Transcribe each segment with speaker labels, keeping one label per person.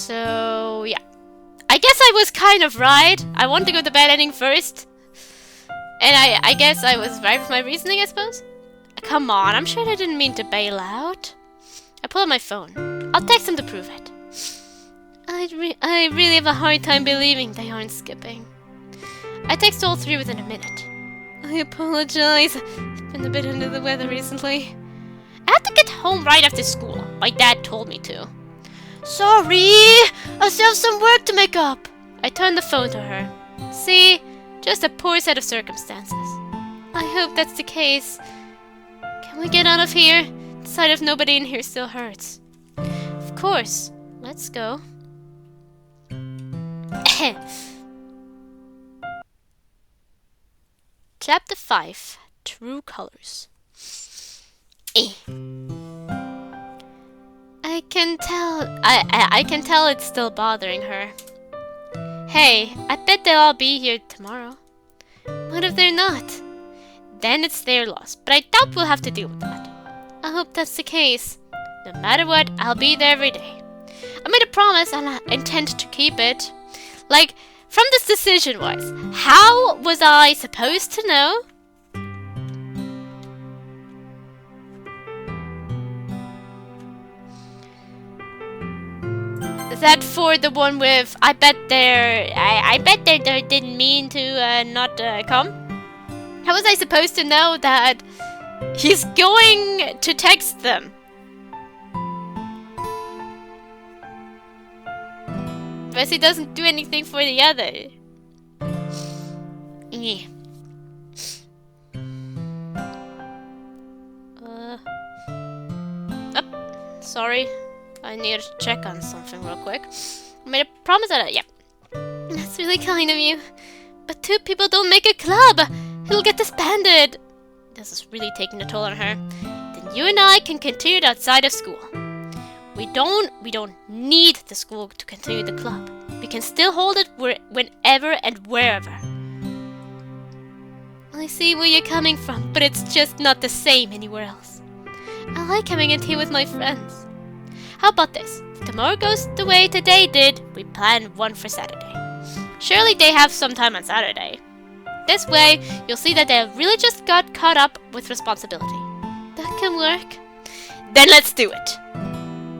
Speaker 1: So, yeah. I guess I was kind of right. I want to go to bed ending first. And I guess I was right with my reasoning, I suppose. Come on, I'm sure I didn't mean to bail out. I pull out my phone. I'll text them to prove it. I really have a hard time believing they aren't skipping. I text all three within a minute. I apologize. I've been a bit under the weather recently. I had to get home right after school. My dad told me to. Sorry! I still have some work to make up. I turned the phone to her. See? Just a poor set of circumstances. I hope that's the case. Can we get out of here? The sight of nobody in here still hurts. Of course. Let's go. Chapter 5. True Colors. I can tell it's still bothering her. Hey, I bet they'll all be here tomorrow. What if they're not? Then it's their loss, but I doubt we'll have to deal with that. I hope that's the case. No matter what, I'll be there every day. I made a promise and I intend to keep it. Like, from this decision-wise, how was I supposed to know? Is that for the one with, I bet they didn't mean to not come? How was I supposed to know that he's going to text them? But he doesn't do anything for the other. Yeah. Oh, sorry. I need to check on something real quick. I made a promise that yeah. That's really kind of you. But two people don't make a club. It'll get disbanded. This is really taking a toll on her. Then you and I can continue it outside of school. We don't need the school to continue the club. We can still hold it whenever and wherever. I see where you're coming from, but it's just not the same anywhere else. I like coming in here with my friends. How about this? If tomorrow goes the way today did, we plan one for Saturday. Surely they have some time on Saturday. This way, you'll see that they really just got caught up with responsibility. That can work. Then let's do it.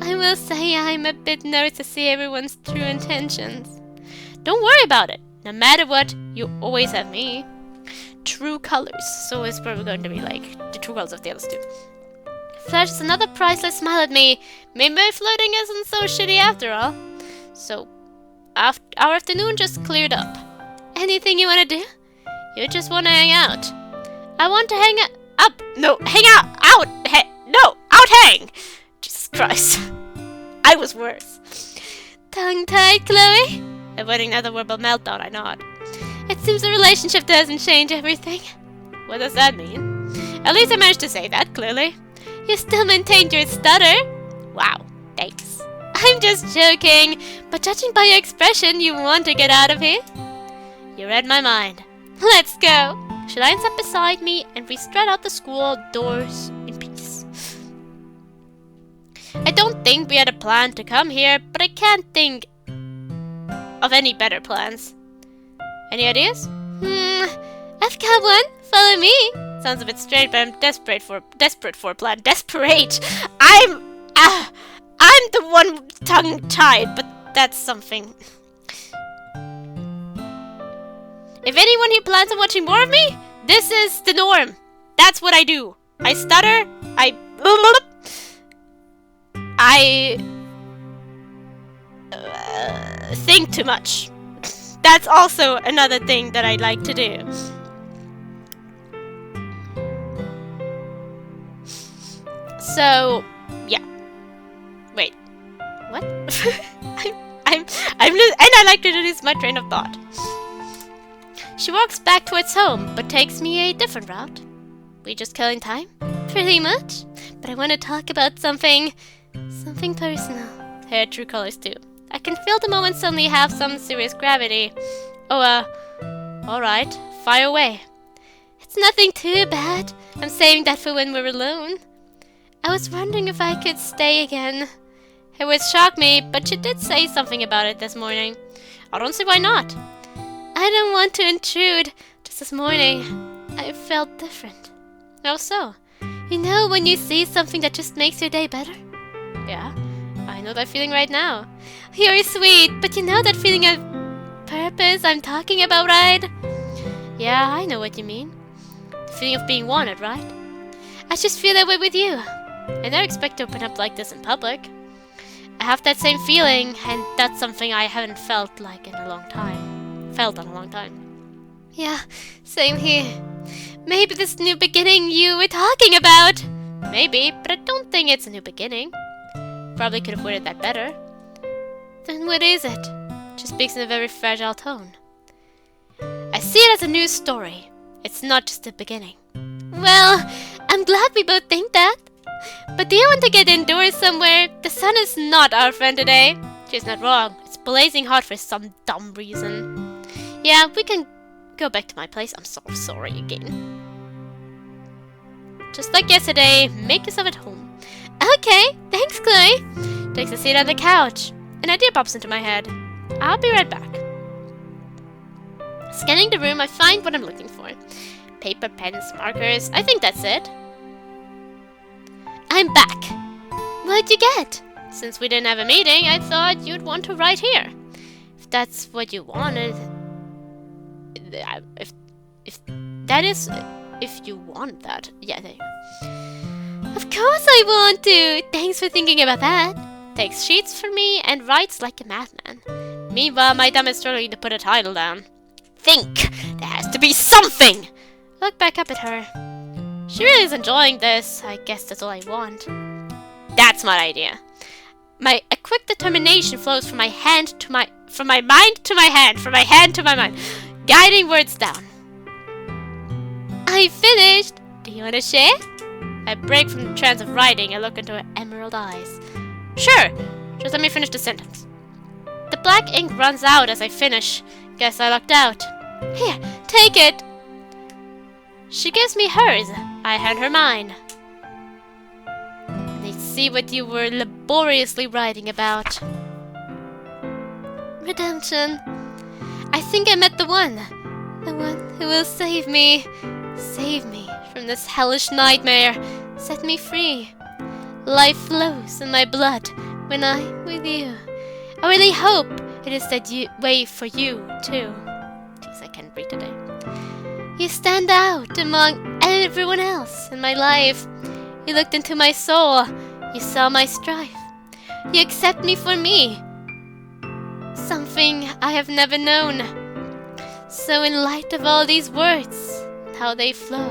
Speaker 1: I will say I'm a bit nervous to see everyone's true intentions. Don't worry about it. No matter what, you always have me. True colors. So it's probably going to be like the true colors of the others too. Flashes another priceless smile at me. Maybe flirting isn't so shitty after all. So, our afternoon just cleared up. Anything you want to do? You just want to hang out. I want to hang up. No, hang out. Out. No, out hang. Jesus Christ. I was worse. Tongue-tied, Chloe? Avoiding another verbal meltdown, I nod. It seems the relationship doesn't change everything. What does that mean? At least I managed to say that clearly. You still maintained your stutter. Wow, thanks. I'm just joking, but judging by your expression, you want to get out of here? You read my mind. Let's go. She lines up beside me and we strut out the school doors in peace. I don't think we had a plan to come here, but I can't think of any better plans. Any ideas? I've got one. Follow me. Sounds a bit strange, but I'm desperate for a plan. Desperate. I'm the one tongue-tied, but that's something. If anyone here plans on watching more of me, this is the norm. That's what I do. I stutter. I think too much. That's also another thing that I like to do. So, yeah. Wait. What? and I like to introduce my train of thought. She walks back towards home, but takes me a different route. We just killing time? Pretty much. But I want to talk about something personal. Her true colors too. I can feel the moment suddenly have some serious gravity. Oh, alright. Fire away. It's nothing too bad. I'm saving that for when we're alone. I was wondering if I could stay again. It would shock me, but she did say something about it this morning. I don't see why not. I don't want to intrude. Just this morning, I felt different. How so? You know when you see something that just makes your day better? Yeah, I know that feeling right now. You're sweet, but you know that feeling of purpose I'm talking about, right? Yeah, I know what you mean. The feeling of being wanted, right? I just feel that way with you. I never expect to open up like this in public. I have that same feeling, and that's something I haven't felt like in a long time. Yeah, same here. Maybe this new beginning you were talking about. Maybe, but I don't think it's a new beginning. Probably could have worded that better. Then what is it? She speaks in a very fragile tone. I see it as a new story. It's not just the beginning. Well, I'm glad we both think that. But do you want to get indoors somewhere? The sun is not our friend today. She's not wrong. It's blazing hot for some dumb reason. Yeah, we can go back to my place. I'm so sorry again. Just like yesterday, make yourself at home. Okay, thanks, Chloe. Takes a seat on the couch. An idea pops into my head. I'll be right back. Scanning the room, I find what I'm looking for. Paper, pens, markers. I think that's it. I'm back. What'd you get? Since we didn't have a meeting, I thought you'd want to write here. If that's what you wanted... If you want that. Yeah, there you go. Of course I want to! Thanks for thinking about that. Takes sheets for me and writes like a madman. Meanwhile, my thumb is struggling to put a title down. Think! There has to be something! I look back up at her. She really is enjoying this. I guess that's all I want. That's my idea. A quick determination flows from my mind to my hand, from my hand to my mind, guiding words down. I finished. Do you want to share? I break from the trance of writing and look into her emerald eyes. Sure. Just let me finish the sentence. The black ink runs out as I finish. Guess I lucked out. Here, take it. She gives me hers. I hand her mine. They see what you were laboriously writing about. Redemption. I think I met the one. The one who will save me. Save me from this hellish nightmare. Set me free. Life flows in my blood when I'm with you. I really hope it is that way for you, too. Jeez, I can't breathe today. You stand out among everyone else in my life. You looked into my soul. You saw my strife. You accept me for me. Something I have never known. So in light of all these words, and how they flow,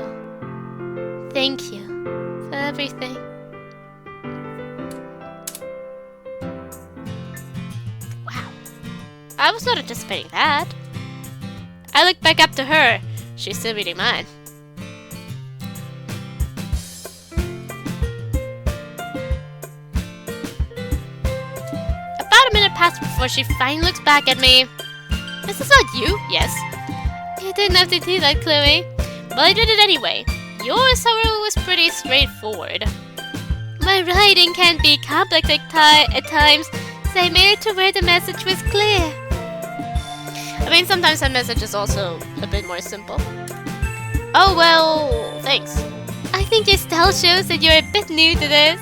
Speaker 1: thank you for everything. Wow. I was not anticipating that. I looked back up to her. She's still reading mine. About a minute passed before she finally looks back at me. Is this not you? Yes. You didn't have to do that, Chloe. But I did it anyway. Yours, however, was pretty straightforward. My writing can be complex at times, so I made it to where the message was clear. I mean, sometimes that message is also a bit more simple. Oh, well, thanks. I think your style shows that you're a bit new to this.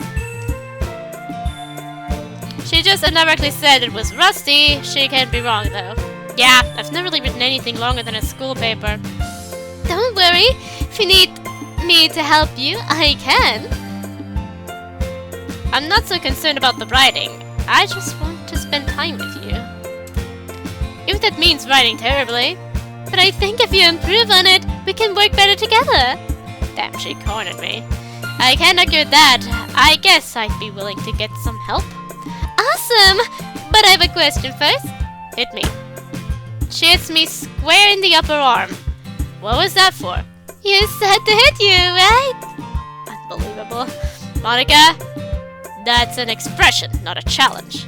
Speaker 1: She just indirectly said it was rusty. She can't be wrong, though. Yeah, I've never really written anything longer than a school paper. Don't worry. If you need me to help you, I can. I'm not so concerned about the writing. I just want to spend time with you. If that means writing terribly. But I think if you improve on it, we can work better together. Damn, she cornered me. I can't argue with that. I guess I'd be willing to get some help. Awesome! But I have a question first. Hit me. She hits me square in the upper arm. What was that for? You said to hit you, right? Unbelievable. Monika, that's an expression, not a challenge.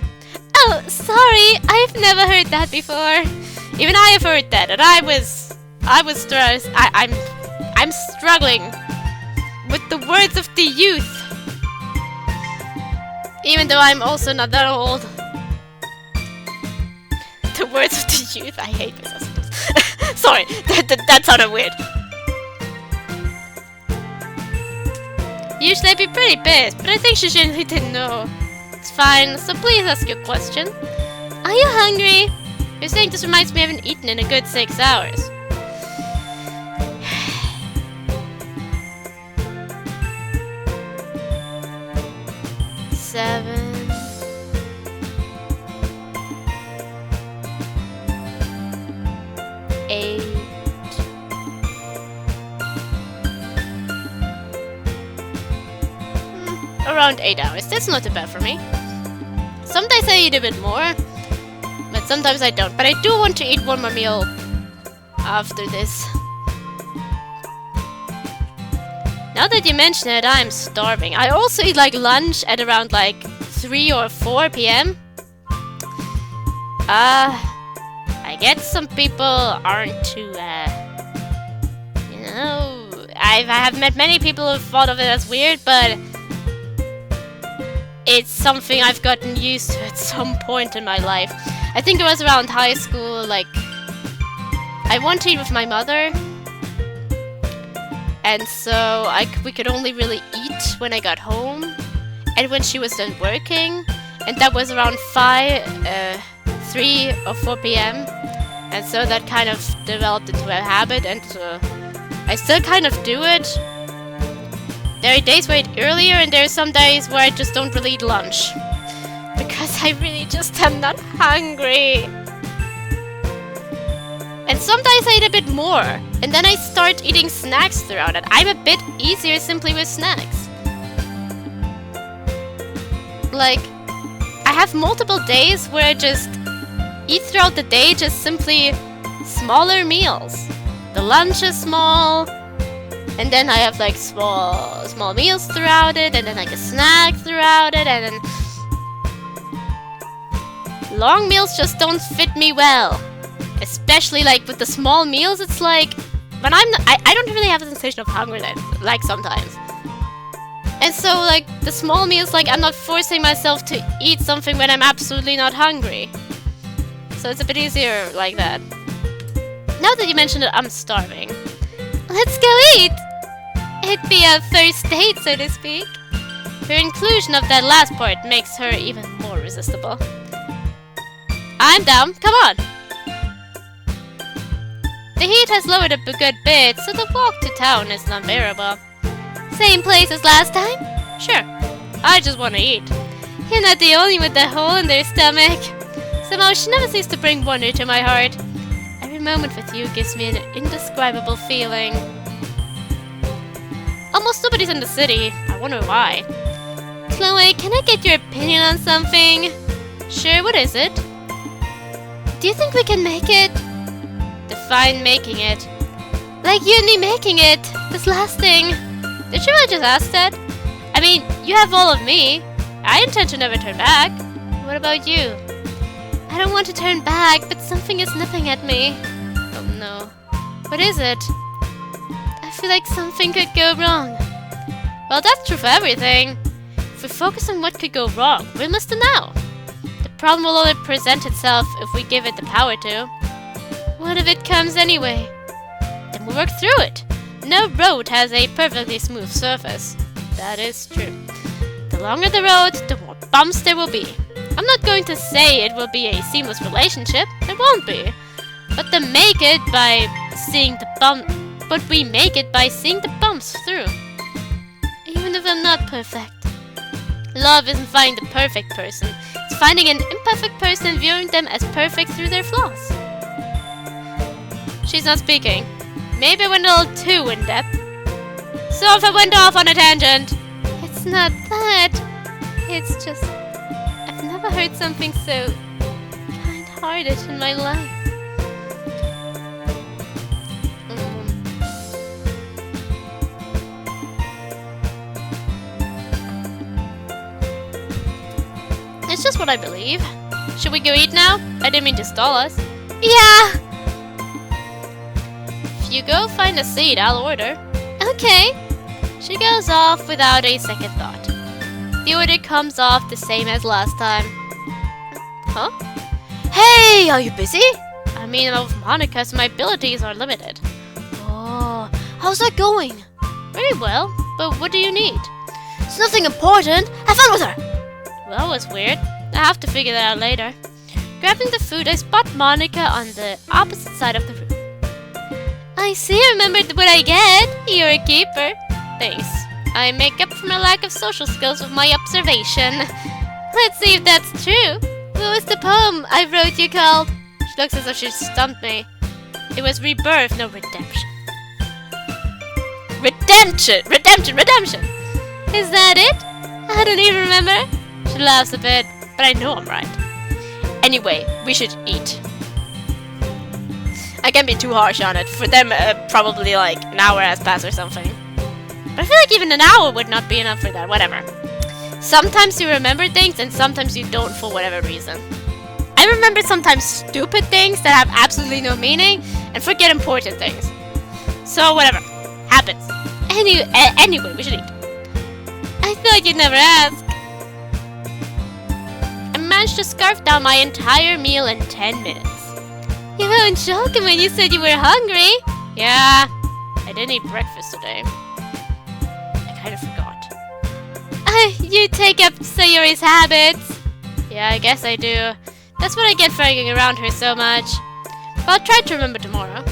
Speaker 1: Oh, sorry. I've never heard that before. Even I have heard that, and I was stressed. I'm struggling with the words of the youth. Even though I'm also not that old. The words of the youth. I hate this. Sorry, that sounded weird. Usually I'd be pretty pissed, but I think she genuinely didn't know. It's fine, so please ask your question. Are you hungry? You're saying this reminds me I haven't eaten in a good 6 hours. Seven. 8. Around 8 hours. That's not too bad for me. Some days I eat a bit more, but sometimes I don't. But I do want to eat one more meal after this. Now that you mention it, I'm starving. I also eat like lunch at around like 3 or 4 p.m. I guess some people aren't too, you know, I have met many people who've thought of it as weird, but it's something I've gotten used to at some point in my life. I think it was around high school, like, I wanted to eat with my mother, and so we could only really eat when I got home, and when she was done working, and that was around 3 or 4 p.m. And so that kind of developed into a habit, and I still kind of do it. There are days where I eat earlier, and there are some days where I just don't really eat lunch. Because I really just am not hungry. And some days I eat a bit more, and then I start eating snacks throughout it. I'm a bit easier simply with snacks. Like, I have multiple days where I just eat throughout the day, just simply smaller meals. The lunch is small, and then I have like small meals throughout it, and then like a snack throughout it, and then long meals just don't fit me well. Especially like with the small meals, it's like when I don't really have a sensation of hunger then, like sometimes. And so like the small meals, like I'm not forcing myself to eat something when I'm absolutely not hungry. So it's a bit easier like that. Now that you mentioned it, I'm starving. Let's go eat! It'd be a first date, so to speak. Her inclusion of that last part makes her even more irresistible. I'm down, come on! The heat has lowered a good bit, so the walk to town is not bearable. Same place as last time? Sure. I just want to eat. You're not the only with the hole in their stomach. Somehow she never seems to bring wonder to my heart. Every moment with you gives me an indescribable feeling. Almost nobody's in the city. I wonder why. Chloe, can I get your opinion on something? Sure, what is it? Do you think we can make it? Define making it. Like you and me making it. This last thing. Did you really just ask that? I mean, you have all of me. I intend to never turn back. What about you? I don't want to turn back, but something is nipping at me. Oh no. What is it? I feel like something could go wrong. Well, that's true for everything. If we focus on what could go wrong, we'll miss the now. The problem will only present itself if we give it the power to. What if it comes anyway? Then we'll work through it. No road has a perfectly smooth surface. That is true. The longer the road, the more bumps there will be. I'm not going to say it will be a seamless relationship. It won't be. But we make it by seeing the bumps through. Even if I'm not perfect. Love isn't finding the perfect person. It's finding an imperfect person and viewing them as perfect through their flaws. She's not speaking. Maybe I went a little too in-depth. So if I went off on a tangent. It's not that. It's just... I've never heard something so kind-hearted in my life. It's just what I believe. Should we go eat now? I didn't mean to stall us. Yeah! If you go find a seat, I'll order. Okay. She goes off without a second thought. The order comes off the same as last time. Huh?
Speaker 2: Hey, are you busy?
Speaker 1: I mean, I love Monika, so my abilities are limited.
Speaker 2: Oh, how's that going?
Speaker 1: Very well, but what do you need?
Speaker 2: It's nothing important. Have fun with her.
Speaker 1: Well, that was weird. I have to figure that out later. Grabbing the food, I spot Monika on the opposite side of the room. I see you remembered what I get. You're a keeper. Thanks. I make up for my lack of social skills with my observation. Let's see if that's true. What was the poem I wrote you called? She looks as though she stumped me. It was rebirth, no redemption. Redemption! Redemption! Redemption! Is that it? I don't even remember. She laughs a bit, but I know I'm right. Anyway, we should eat. I can't be too harsh on it. For them, probably like an hour has passed or something. But I feel like even an hour would not be enough for that. Whatever. Sometimes you remember things and sometimes you don't for whatever reason. I remember sometimes stupid things that have absolutely no meaning and forget important things. So whatever. Happens. Anyway, we should eat. I feel like you'd never ask. I managed to scarf down my entire meal in 10 minutes. You weren't joking when you said you were hungry. Yeah, I didn't eat breakfast today. I kind of forgot. You take up Sayori's habits. Yeah, I guess I do. That's what I get for hanging around her so much. But I'll try to remember tomorrow.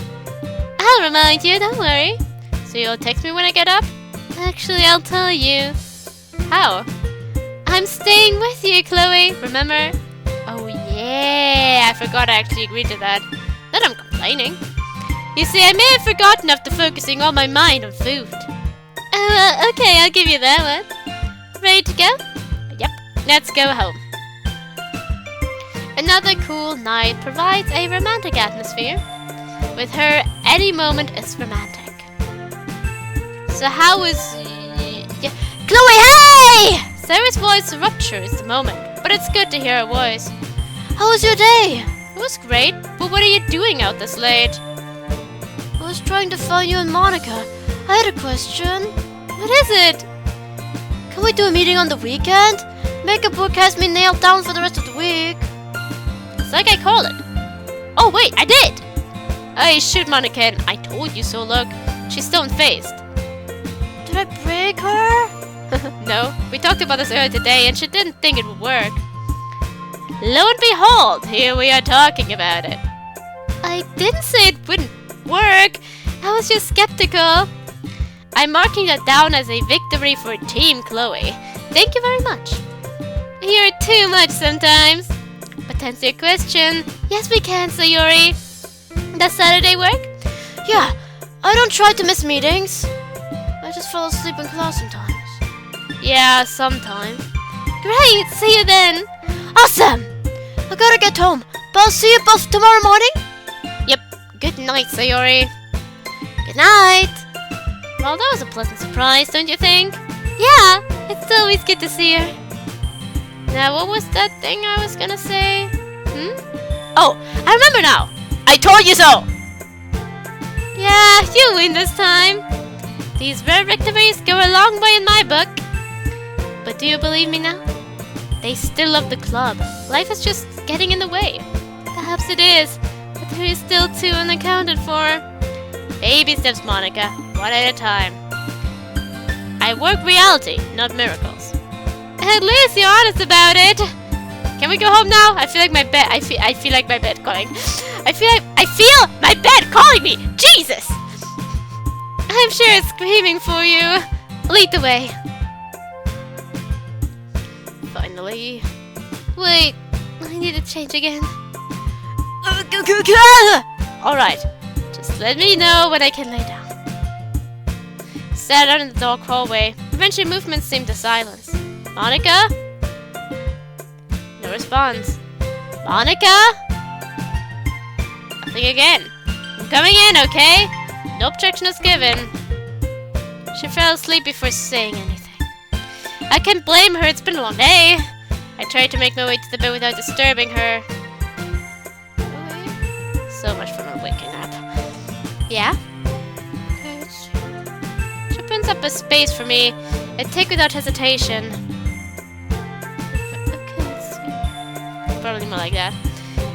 Speaker 1: I'll remind you, don't worry. So you'll text me when I get up? Actually, I'll tell you. How? I'm staying with you, Chloe, remember? Oh yeah, I forgot I actually agreed to that. Not I'm complaining. You see, I may have forgotten after focusing all my mind on food. Oh, okay, I'll give you that one. Ready to go? Yep, let's go home. Another cool night provides a romantic atmosphere. With her, any moment is romantic. So how was... Chloe, hey! Sarah's voice ruptures the moment, but it's good to hear her voice. How was your day? It was great, but what are you doing out this late? I was trying to find you and Monika. I had a question. What is it? Can we do a meeting on the weekend? Makeup book has me nailed down for the rest of the week. It's like I called it. Oh wait, I did! Hey, shoot, Monika, I told you so, look. She's stone-faced. Did I break her? No, we talked about this earlier today and she didn't think it would work. Lo and behold, here we are talking about it. I didn't say it wouldn't work. I was just skeptical. I'm marking that down as a victory for Team Chloe. Thank you very much. You're too much sometimes. But to answer your question, yes we can, Sayori. Does Saturday work? Yeah, I don't try to miss meetings. I just fall asleep in class sometimes. Yeah, sometimes. Great, see you then. Awesome! I gotta get home, but I'll see you both tomorrow morning. Yep, good night, Sayori. Good night. Well, that was a pleasant surprise, don't you think? Yeah, it's always good to see her. Now, what was that thing I was gonna say? Oh, I remember now! I told you so! Yeah, you win this time. These rare victories go a long way in my book. But do you believe me now? They still love the club. Life is just getting in the way. Perhaps it is, but there is still too unaccounted for. Baby steps, Monika, one at a time. I work reality, not miracles. At least you're honest about it. Can we go home now? I feel like my bed. I feel like my bed calling. I feel my bed calling me. Jesus! I'm sure it's screaming for you. Lead the way. Finally. Wait, I need to change again. Alright, just let me know when I can lay down. Sat out in the dark hallway. Eventually movements seemed to silence. Monika? No response. Monika? Nothing again. I'm coming in, okay? No objection is given. She fell asleep before saying anything. I can't blame her, it's been a long day. I tried to make my way to the bed without disturbing her. So much for my waking up. Yeah? She opens up a space for me. I take without hesitation. probably more like that.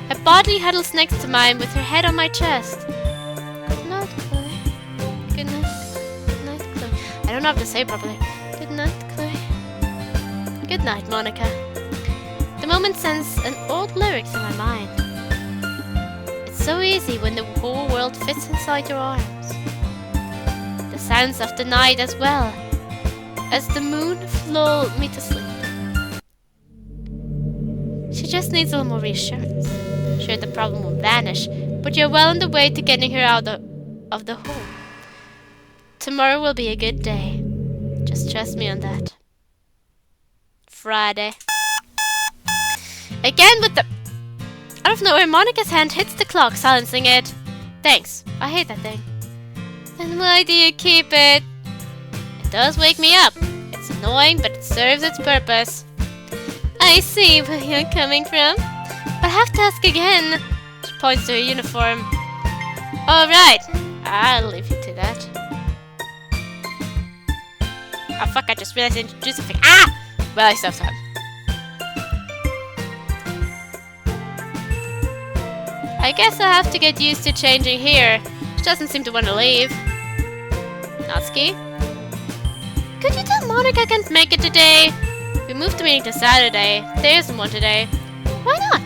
Speaker 1: Her body huddles next to mine with her head on my chest. Good night, Chloe. Good night. Good night, Chloe. I don't know how to say it properly. Good night, Chloe. Good night, Monika. The moment sends an old lyrics in my mind. It's so easy when the whole world fits inside your arms. The sounds of the night as well as the moon lull me to sleep. She just needs a little more reassurance. Sure, the problem will vanish, but you're well on the way to getting her out of the home. Tomorrow will be a good day. Just trust me on that. Friday. Again with the... Out of nowhere, Monika's hand hits the clock, silencing it. Thanks. I hate that thing. Then why do you keep it? It does wake me up. It's annoying, but it serves its purpose. I see where you're coming from. But I have to ask again. She points to her uniform. Alright. I'll leave you to that. Oh fuck, I just realized I introduced something. Ah! Well, I still have time. I guess I have to get used to changing here. She doesn't seem to want to leave. Natsuki? Could you tell Monika can't make it today? We moved the meeting to Saturday. There isn't one today. Why not?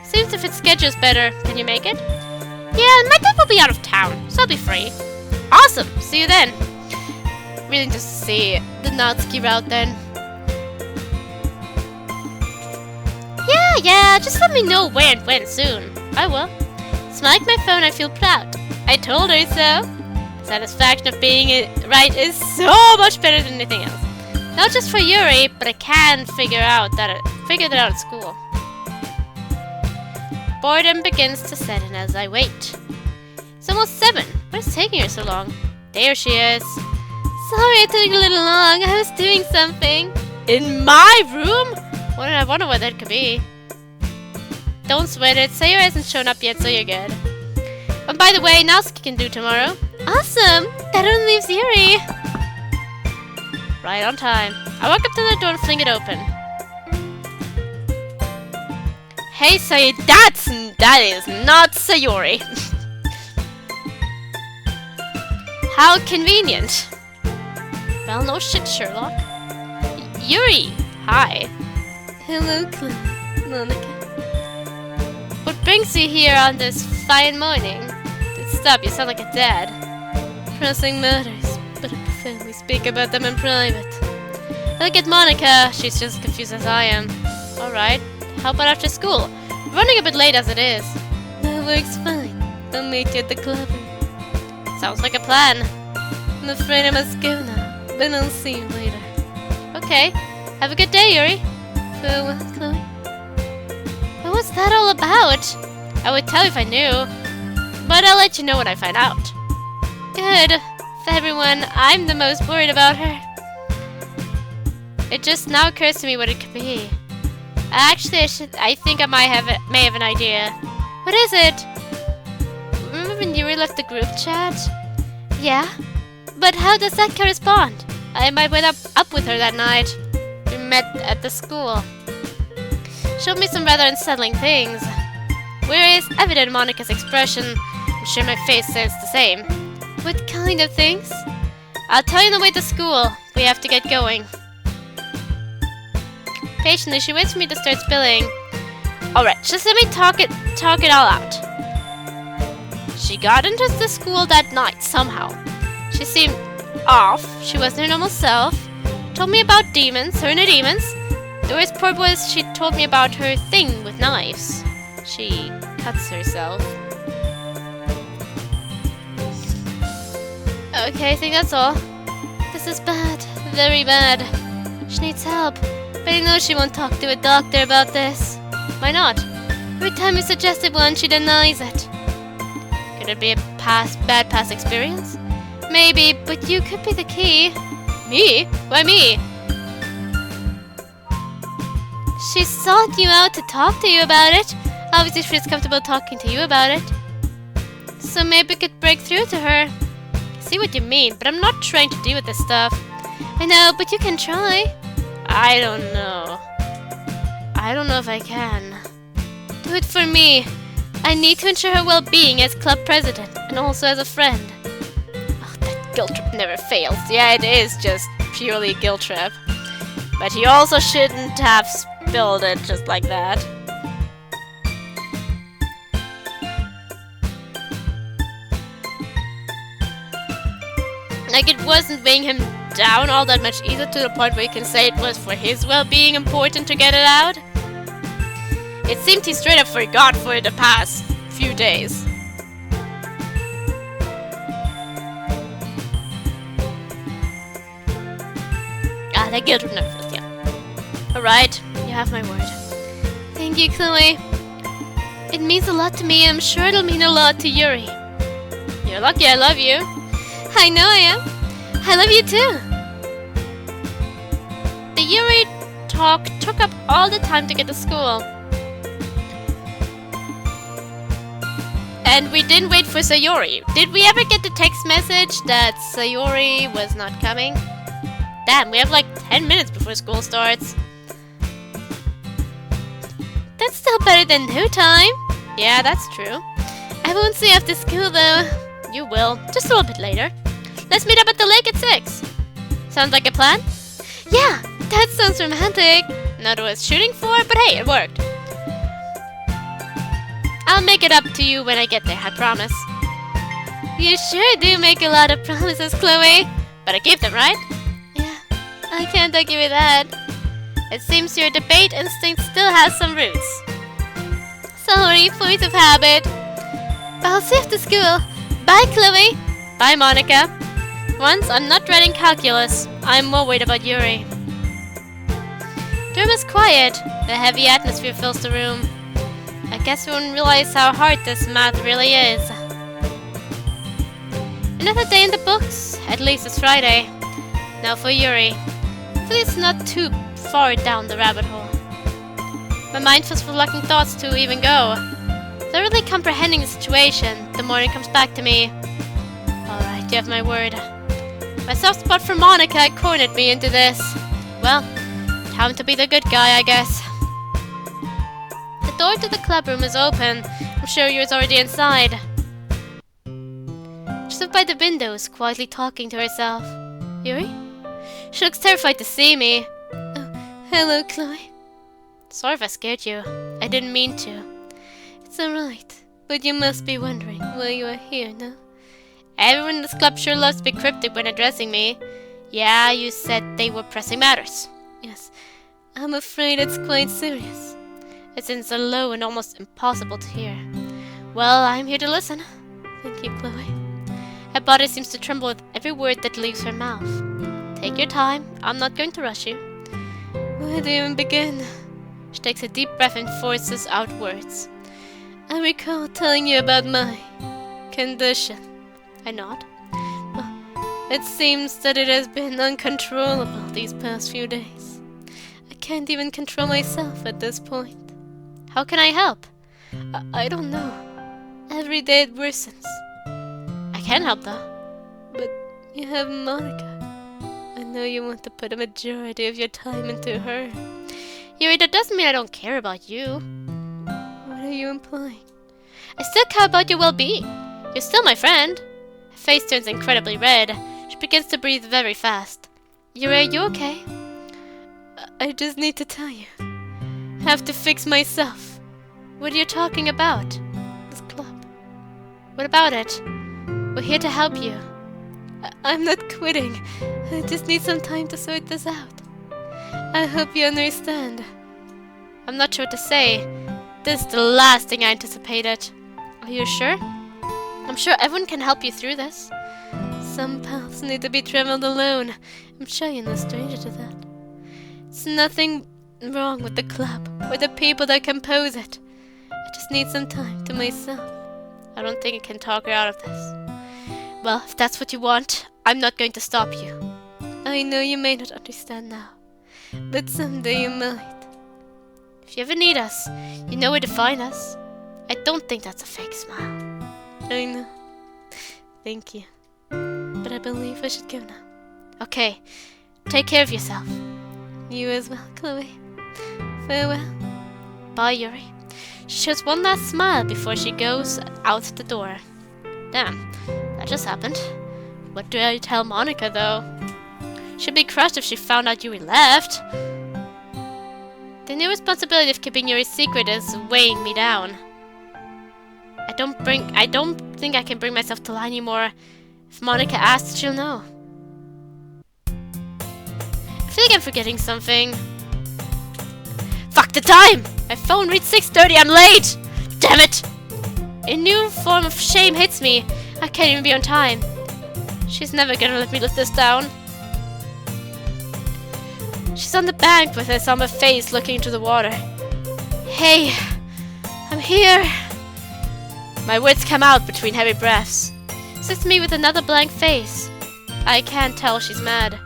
Speaker 1: Seems if its schedule's better. Can you make it? Yeah, my dad will be out of town, so I'll be free. Awesome! See you then. Really just see the Natsuki route then. Yeah, just let me know where and when soon. I will. Smile like my phone, I feel proud. I told her so. The satisfaction of being right is so much better than anything else. Not just for Yuri, but I can figure that out at school. Boredom begins to set in as I wait. It's almost 7. What is taking her so long? There she is. Sorry it took a little long. I was doing something. In my room? I wonder what that could be. Don't sweat it. Sayori hasn't shown up yet, so you're good. And by the way, Natsuki can do tomorrow. Awesome! That only leaves Yuri. Right on time. I walk up to the door and fling it open. Hey, Sayori, that is not Sayori. How convenient. Well, no shit, Sherlock. Yuri, hi. Hello, Monika. What brings you here on this fine morning? Stop, you sound like a dad. Pressing matters, but I prefer we speak about them in private. Look at Monika, she's just as confused as I am. Alright, how about after school? Running a bit late as it is. That works fine. I'll meet you at the club. Sounds like a plan. I'm afraid I must go now, but I'll see you later. Okay, have a good day, Yuri. Farewell, Chloe. But what's that all about? I would tell you if I knew, but I'll let you know when I find out. Good. For everyone, I'm the most worried about her. It just now occurs to me what it could be. Actually, I think I may have an idea. What is it? Remember when Yuri left the group chat? Yeah. But how does that correspond? I went up with her that night. We met at the school. Showed me some rather unsettling things. Whereas evident Monika's expression, I'm sure my face says the same. What kind of things? I'll tell you on the way to school. We have to get going. Patiently, she waits for me to start spilling. Alright, just let me talk it all out. She got into the school that night, somehow. She seemed off. She wasn't her normal self. Told me about demons, her and her demons. The worst part was she told me about her thing with knives. She cuts herself. Okay, I think that's all. This is bad. Very bad. She needs help. But I know she won't talk to a doctor about this. Why not? Every time we suggested one, she denies it. Could it be a bad past experience? Maybe, but you could be the key. Me? Why me? She sought you out to talk to you about it. Obviously, she's comfortable talking to you about it. So maybe we could break through to her. I see what you mean, but I'm not trying to deal with this stuff. I know, but you can try. I don't know. I don't know if I can. Do it for me. I need to ensure her well-being as club president and also as a friend. Oh, that guilt trip never fails. Yeah, it is just purely a guilt trip. But you also shouldn't have spilled it just like that. Like, it wasn't weighing him down all that much either, to the point where you can say it was for his well-being important to get it out. It seemed he straight up forgot for the past few days. Ah, that guilt would never fail, yeah. Alright, you have my word. Thank you, Chloe. It means a lot to me, and I'm sure it'll mean a lot to Yuri. You're lucky I love you. I know I am. I love you too. The Yuri talk took up all the time to get to school. And we didn't wait for Sayori. Did we ever get the text message that Sayori was not coming? Damn, we have like 10 minutes before school starts. That's still better than no time. Yeah, that's true. I won't see you after school though. You will, just a little bit later. Let's meet up at the lake at 6. Sounds like a plan? Yeah, that sounds romantic. Not what I was shooting for, but hey, it worked. I'll make it up to you when I get there, I promise. You sure do make a lot of promises, Chloe. But I keep them, right? Yeah, I can't argue with that. It seems your debate instinct still has some roots. Sorry, force of habit. I'll see you after school. Bye, Chloe. Bye, Monika. Once I'm not dreading calculus, I'm more worried about Yuri. The room is quiet. The heavy atmosphere fills the room. I guess we wouldn't realize how hard this math really is. Another day in the books. At least it's Friday. Now for Yuri. Hopefully it's not too far down the rabbit hole. My mind feels full of lacking thoughts to even go. Thoroughly comprehending the situation, the morning comes back to me. Alright, you have my word. My soft spot for Monika cornered me into this. Well, time to be the good guy, I guess. The door to the club room is open. I'm sure Yuri's already inside. She stood by the windows, quietly talking to herself. Yuri? She looks terrified to see me. Oh, hello, Chloe. Sorry if I scared you. I didn't mean to. It's alright, but you must be wondering why you are here, no? Everyone in this club sure loves to be cryptic when addressing me. Yeah, you said they were pressing matters. Yes, I'm afraid it's quite serious. It seems so low and almost impossible to hear. Well, I'm here to listen. Thank you, Chloe. Her body seems to tremble with every word that leaves her mouth. Take your time. I'm not going to rush you. Where do you even begin? She takes a deep breath and forces out words. I recall telling you about my condition. I nod. Well, it seems that it has been uncontrollable these past few days. I can't even control myself at this point. How can I help? I don't know. Every day it worsens. I can help though. But you have Monika. I know you want to put a majority of your time into her. Yuri, that doesn't mean I don't care about you. What are you implying? I still care about your well-being. You're still my friend. Her face turns incredibly red. She begins to breathe very fast. Yuri, are you okay? I just need to tell you. I have to fix myself. What are you talking about? This club. What about it? We're here to help you. I'm not quitting. I just need some time to sort this out. I hope you understand. I'm not sure what to say. This is the last thing I anticipated. Are you sure? I'm sure everyone can help you through this. Some paths need to be traveled alone. I'm sure you're no stranger to that. It's nothing wrong with the club or the people that compose it. I just need some time to myself. I don't think I can talk her out of this. Well, if that's what you want, I'm not going to stop you. I know you may not understand now, but someday you might. If you ever need us, you know where to find us. I don't think that's a fake smile. I know. Thank you. But I believe I should go now. Okay, take care of yourself. You as well, Chloe. Farewell. Bye, Yuri. She shows one last smile before she goes out the door. Damn, that just happened. What do I tell Monika, though? She'd be crushed if she found out Yuri left. The new responsibility of keeping Yuri's secret is weighing me down. I don't think I can bring myself to lie anymore. If Monika asks, she'll know. I feel like I'm forgetting something. Fuck the time! My phone reads 6:30, I'm late! Damn it! A new form of shame hits me. I can't even be on time. She's never gonna let me live this down. She's on the bank with her somber face looking into the water. Hey, I'm here. My words come out between heavy breaths. Sits me with another blank face. I can't tell she's mad.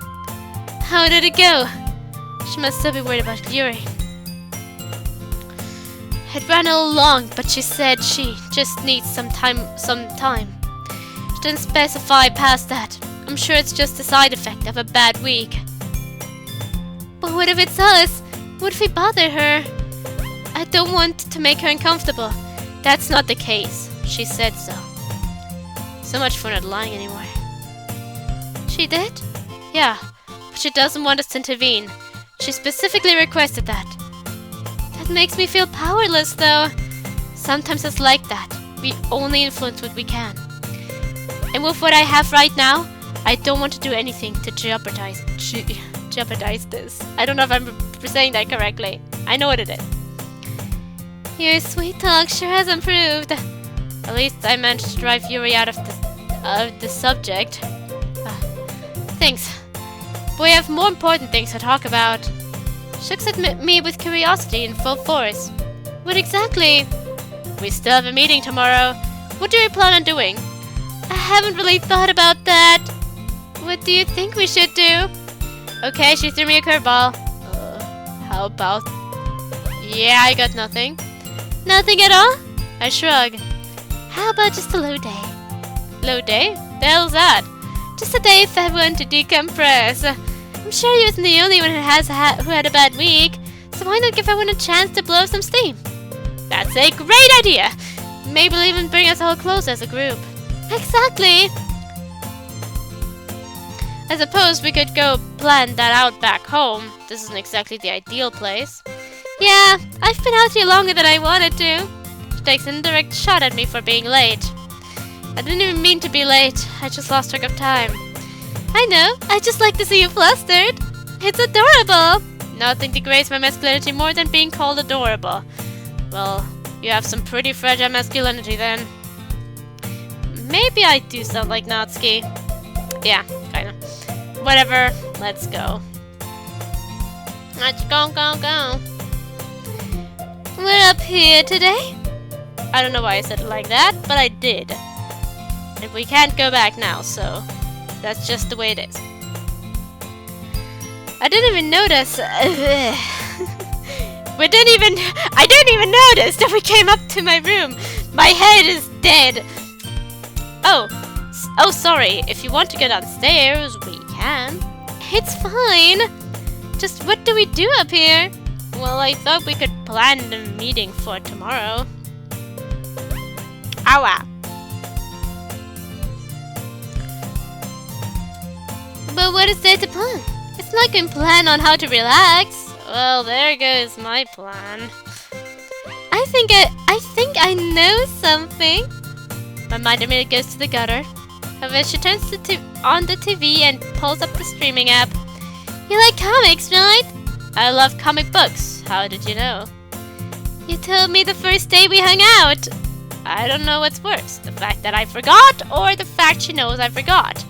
Speaker 1: How did it go? She must still be worried about Yuri. It ran all along, but she said she just needs some time. She didn't specify past that. I'm sure it's just a side effect of a bad week. But what if it's us? What if we bother her? I don't want to make her uncomfortable. That's not the case. She said so. So much for not lying anymore. She did? Yeah, but she doesn't want us to intervene. She specifically requested that. That makes me feel powerless, though. Sometimes it's like that. We only influence what we can. And with what I have right now, I don't want to do anything to jeopardize this. I don't know if I'm saying that correctly. I know what it is. Your sweet talk sure has improved. At least I managed to drive Yuri out of the subject. Thanks. But we have more important things to talk about. She looks at me with curiosity in full force. What exactly? We still have a meeting tomorrow. What do we plan on doing? I haven't really thought about that. What do you think we should do? Okay, she threw me a curveball. How about... Yeah, I got nothing. Nothing at all? I shrug. How about just a low day? Low day? The hell's that? Just a day for everyone to decompress. I'm sure you wasn't the only one who had a bad week, so why not give everyone a chance to blow some steam? That's a great idea! Maybe it'll even bring us all closer as a group. Exactly! I suppose we could go plan that out back home. This isn't exactly the ideal place. Yeah, I've been out here longer than I wanted to. She takes an indirect shot at me for being late. I didn't even mean to be late. I just lost track of time. I know, I just like to see you flustered. It's adorable. Nothing degrades my masculinity more than being called adorable. Well, you have some pretty fragile masculinity then. Maybe I do sound like Natsuki. Yeah, kinda. Whatever, let's go. Let's go. We're up here today. I don't know why I said it like that, but I did. And we can't go back now, so that's just the way it is. I didn't even notice. I didn't even notice that we came up to my room. My head is dead. Oh, sorry. If you want to go downstairs, we can. It's fine. Just what do we do up here? Well, I thought we could plan the meeting for tomorrow. Owa. But what is there to plan? It's not going to plan on how to relax. Well, there goes my plan. I think I know something. My mind immediately goes to the gutter. However, she turns on the TV and pulls up the streaming app. You like comics, right? I love comic books. How did you know? You told me the first day we hung out. I don't know what's worse, the fact that I forgot or the fact she knows I forgot.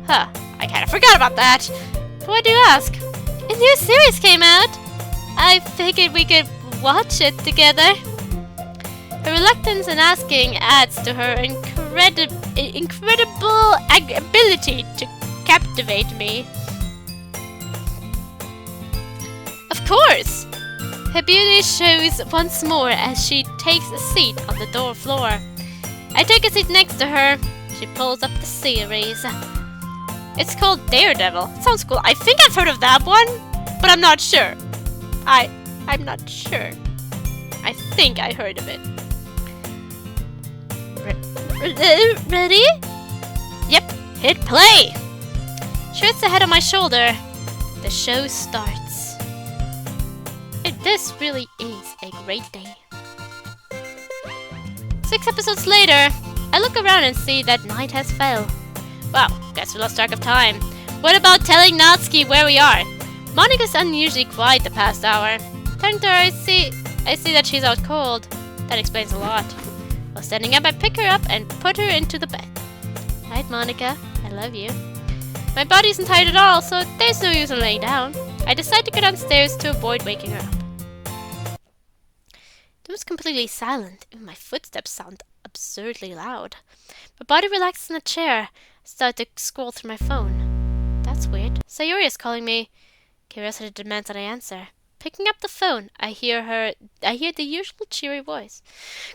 Speaker 1: Huh, I kinda forgot about that. But why do you ask? A new series came out. I figured we could watch it together. Her reluctance in asking adds to her incredible ability to captivate me. Of course! Her beauty shows once more as she takes a seat on the door floor. I take a seat next to her. She pulls up the series. It's called Daredevil. Sounds cool. I think I've heard of that one, but I'm not sure. I'm not sure. I think I heard of it. Ready? Yep, hit play! Shirts the head on my shoulder. The show starts. This really is a great day. 6 episodes later, I look around and see that night has fell. Wow, guess we lost track of time. What about telling Natsuki where we are? Monika's unusually quiet the past hour. Turning to her, I see that she's out cold. That explains a lot. While standing up, I pick her up and put her into the bed. Night, Monika. I love you. My body isn't tired at all, so there's no use in laying down. I decide to go downstairs to avoid waking her up. It was completely silent. Even my footsteps sound absurdly loud. My body relaxes in a chair. I start to scroll through my phone. That's weird. Sayori is calling me. Curiosity demands that I answer. Picking up the phone, I hear the usual cheery voice.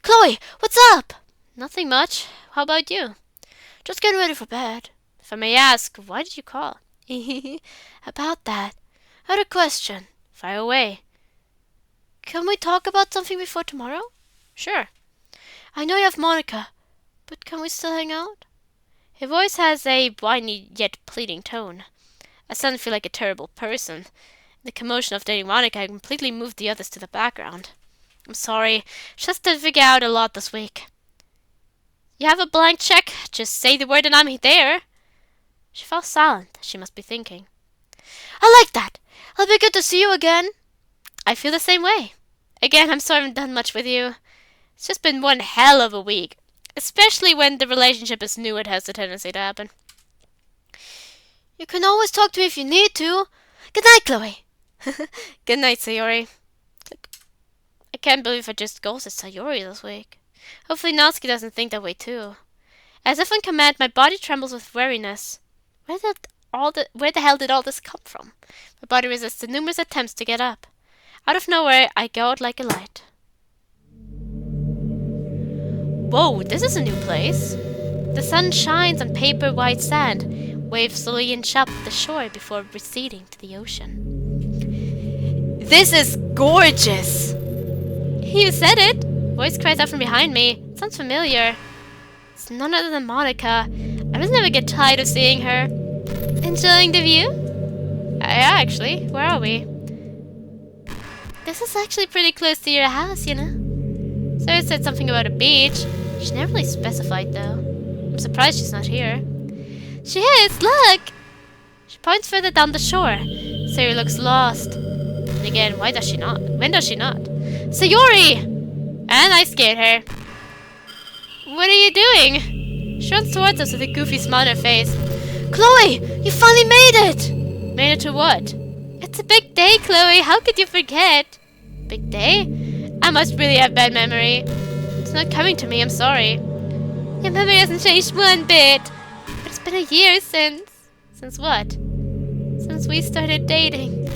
Speaker 2: Chloe, what's up?
Speaker 1: Nothing much. How about you?
Speaker 2: Just getting ready for bed.
Speaker 1: If I may ask, why did you call?
Speaker 2: About that, I had a question.
Speaker 1: Fire away.
Speaker 2: Can we talk about something before tomorrow?
Speaker 1: Sure.
Speaker 2: I know you have Monika, but can we still hang out?
Speaker 1: Her voice has a whiny yet pleading tone. I suddenly feel like a terrible person. In the commotion of dating Monika, I completely moved the others to the background. I'm sorry. Just to figure out a lot this week. You have a blank check? Just say the word and I'm there. She fell silent. She must be thinking.
Speaker 2: I like that. It'll be good to see you again.
Speaker 1: I feel the same way. Again, I'm sorry I haven't done much with you. It's just been one hell of a week. Especially when the relationship is new, it has a tendency to happen.
Speaker 2: You can always talk to me if you need to. Good night, Chloe.
Speaker 1: Good night, Sayori. Look, I can't believe I just ghosted Sayori this week. Hopefully Natsuki doesn't think that way too. As if on command, my body trembles with weariness. Where the hell did all this come from? My body resists the numerous attempts to get up. Out of nowhere, I go out like a light. Whoa, this is a new place. The sun shines on paper white sand. Waves slowly inch up the shore before receding to the ocean. This is gorgeous! You said it! Voice cries out from behind me. It sounds familiar. It's none other than Monika. I must never get tired of seeing her. Enjoying the view? Yeah, actually. Where are we? This is actually pretty close to your house, you know. Sarah said something about a beach. She never really specified, though. I'm surprised she's not here. She is, look! She points further down the shore. Sayori looks lost. And again, why does she not? When does she not? Sayori! And I scared her. What are you doing? She runs towards us with a goofy smile on her face.
Speaker 2: Chloe, you finally made it!
Speaker 1: Made it to what? It's a big day, Chloe. How could you forget? Big day? I must really have bad memory. It's not coming to me, I'm sorry. Your memory hasn't changed one bit. But it's been a year since... Since what? Since we started dating.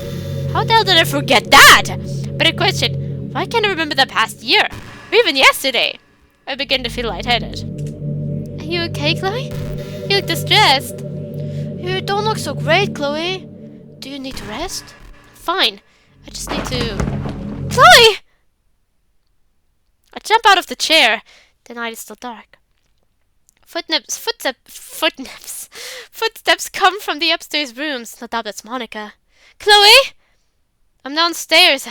Speaker 1: How the hell did I forget that? But a question, why can't I remember the past year? Or even yesterday? I begin to feel lightheaded. Are you okay, Chloe? You look distressed.
Speaker 2: You don't look so great, Chloe. Do you need to rest?
Speaker 1: Fine. I just need to... Chloe! I jump out of the chair. The night is still dark. Footsteps come from the upstairs rooms. No doubt that's Monika. Chloe! I'm downstairs.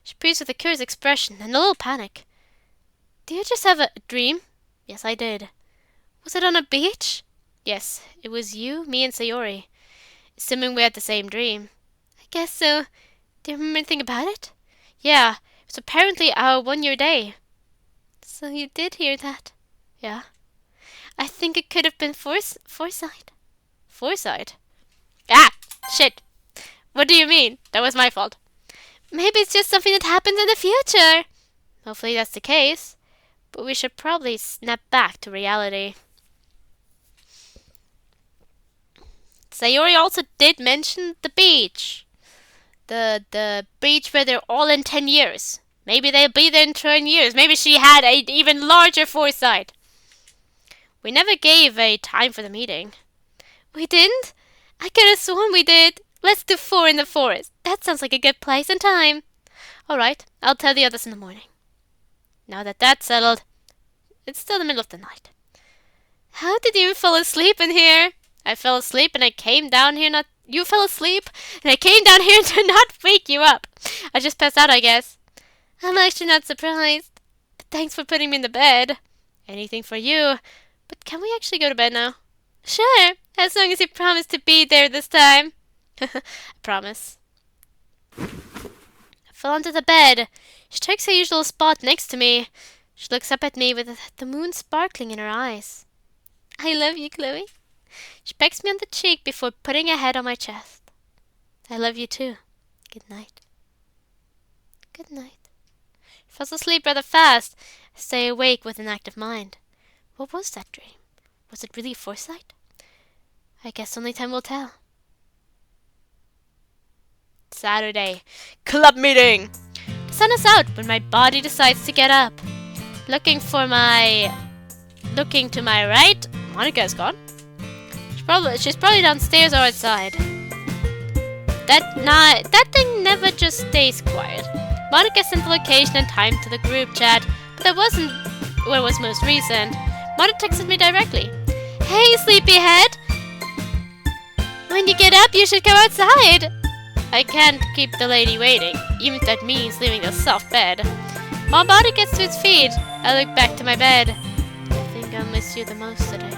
Speaker 1: She peers with a curious expression and a little panic. Did you just have a dream? Yes, I did. Was it on a beach? Yes, it was you, me, and Sayori. Assuming we had the same dream. I guess so. Do you remember anything about it? Yeah, it was apparently our 1-year day. So you did hear that? Yeah. I think it could have been foresight. Foresight? Ah! Shit! What do you mean? That was my fault. Maybe it's just something that happens in the future. Hopefully that's the case. But we should probably snap back to reality. Sayori also did mention the beach. The beach where they're all in 10 years. Maybe they'll be there in 10 years. Maybe she had an even larger foresight. We never gave a time for the meeting. We didn't? I could have sworn we did. Let's do 4 in the forest. That sounds like a good place and time. All right, I'll tell the others in the morning. Now that that's settled, it's still the middle of the night. How did you fall asleep in here? I fell asleep and I came down here not... You fell asleep and I came down here to not wake you up. I just passed out, I guess. I'm actually not surprised. Thanks for putting me in the bed. Anything for you. But can we actually go to bed now? Sure, as long as you promise to be there this time. I promise. I fell onto the bed. She takes her usual spot next to me. She looks up at me with the moon sparkling in her eyes. I love you, Chloe. She pecks me on the cheek before putting her head on my chest. I love you too. Good night. Good night. She falls asleep rather fast. I stay awake with an active mind. What was that dream? Was it really foresight? I guess only time will tell. Saturday. Club meeting! The sun is out when my body decides to get up. Looking to my right, Monika is gone. She's probably downstairs or outside. That thing never just stays quiet. Monika sent the location and time to the group chat, but that wasn't what was most recent. Monika texted me directly. Hey, sleepyhead! When you get up, you should go outside! I can't keep the lady waiting, even if that means leaving the soft bed. My body gets to its feet. I look back to my bed. I think I'll miss you the most today.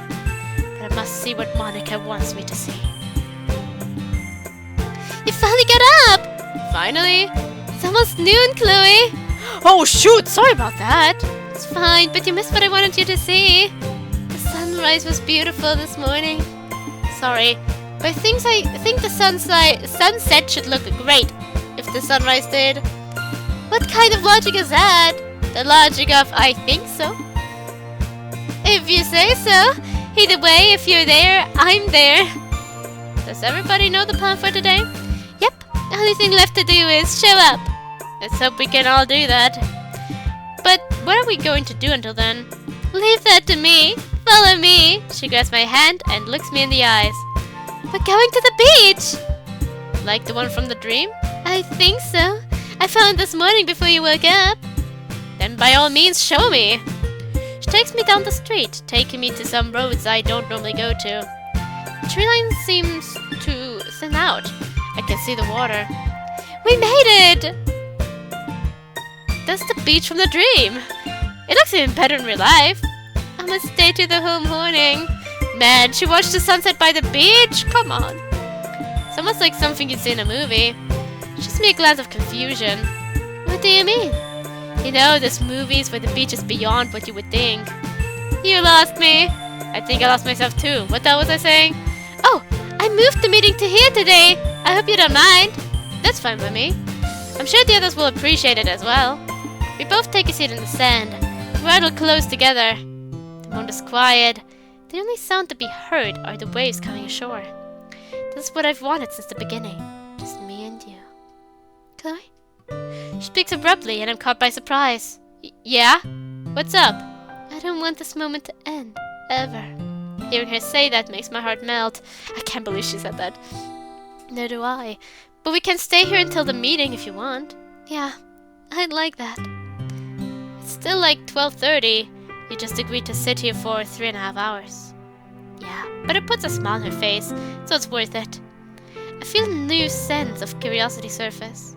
Speaker 1: But I must see what Monika wants me to see. You finally got up! Finally? It's almost noon, Chloe! Oh shoot, sorry about that! It's fine, but you missed what I wanted you to see. The sunrise was beautiful this morning. Sorry, but I think the sunset should look great if the sunrise did. What kind of logic is that? The logic of I think so? If you say so. Either way, if you're there, I'm there. Does everybody know the plan for today? Yep, the only thing left to do is show up. Let's hope we can all do that. But what are we going to do until then? Leave that to me. Follow me. She grabs my hand and looks me in the eyes. We're going to the beach. Like the one from the dream? I think so. I found it this morning before you woke up. Then by all means, show me. She takes me down the street, taking me to some roads I don't normally go to. The tree line seems to thin out. I can see the water. We made it! That's the beach from the dream. It looks even better in real life. I must stay to the whole morning. Man, she watched the sunset by the beach? Come on. It's almost like something you'd see in a movie. She gives me a glance of confusion. What do you mean? You know, there's movies where the beach is beyond what you would think. You lost me. I think I lost myself too. What the hell was I saying? Oh, I moved the meeting to here today. I hope you don't mind. That's fine by me. I'm sure the others will appreciate it as well. We both take a seat in the sand. We huddle close together. The moon is quiet. The only sound to be heard are the waves coming ashore. This is what I've wanted since the beginning. Just me and you. Chloe? She speaks abruptly and I'm caught by surprise. Yeah? What's up? I don't want this moment to end. Ever. Hearing her say that makes my heart melt. I can't believe she said that. Nor do I. But we can stay here until the meeting if you want. Yeah, I'd like that. It's still like 12:30. You just agreed to sit here for 3.5 hours. Yeah, but it puts a smile on her face, so it's worth it. I feel a new sense of curiosity surface.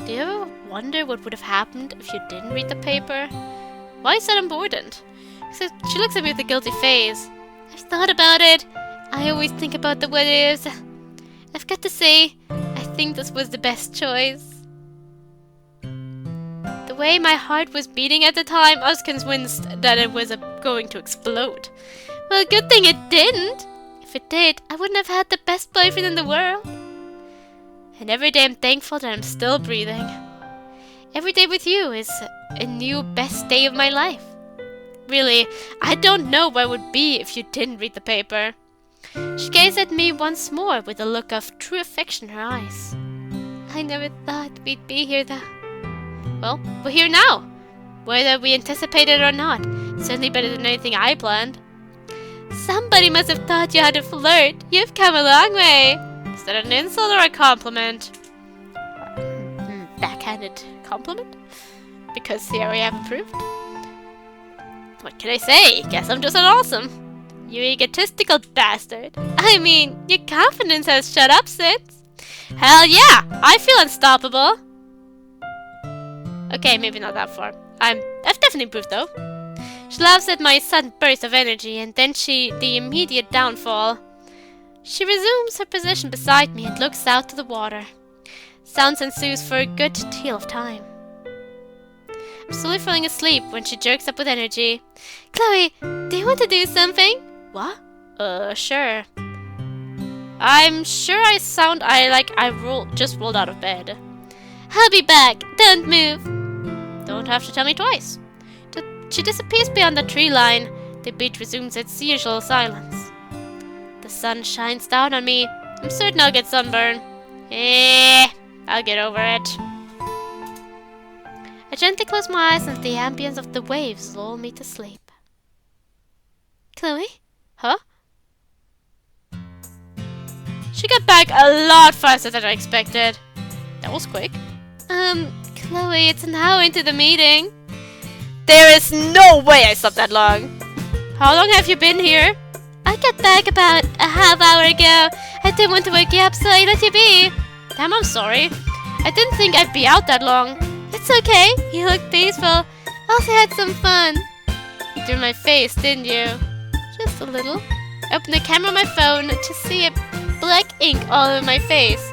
Speaker 1: Do you ever wonder what would have happened if you didn't read the paper? Why is that important? She looks at me with a guilty face. I've thought about it. I always think about the what ifs. I've got to say, I think this was the best choice. The way my heart was beating at the time, I was convinced that it was going to explode. Well, good thing it didn't. If it did, I wouldn't have had the best boyfriend in the world. And every day I'm thankful that I'm still breathing. Every day with you is a new best day of my life. Really, I don't know where I would be if you didn't read the paper. She gazed at me once more with a look of true affection in her eyes. I never thought we'd be here though. Well, we're here now. Whether we anticipated it or not, it's certainly better than anything I planned. Somebody must have taught you how to flirt. You've come a long way. Is that an insult or a compliment? Backhanded compliment? because here I have approved. What can I say? Guess I'm just an awesome. You egotistical bastard. I mean, your confidence has shut up since. Hell yeah! I feel unstoppable. Okay, maybe not that far. I've definitely improved though. She laughs at my sudden burst of energy and then the immediate downfall. She resumes her position beside me and looks out to the water. Silence ensues for a good deal of time. I'm slowly falling asleep when she jerks up with energy. Chloe, do you want to do something? What? Sure. I'm sure I sound just rolled out of bed. I'll be back. Don't move. Don't have to tell me twice. She disappears beyond the tree line. The beach resumes its usual silence. The sun shines down on me. I'm certain I'll get sunburn. I'll get over it. I gently close my eyes and the ambience of the waves lull me to sleep. Chloe? Huh? She got back a lot faster than I expected. That was quick. Chloe, it's an hour into the meeting. There is no way I slept that long. How long have you been here? I got back about a half hour ago. I didn't want to wake you up, so I let you be. Damn, I'm sorry. I didn't think I'd be out that long. It's okay. You look peaceful. Also had some fun. You threw my face, didn't you? Just a little. I opened the camera on my phone to see a black ink all over my face.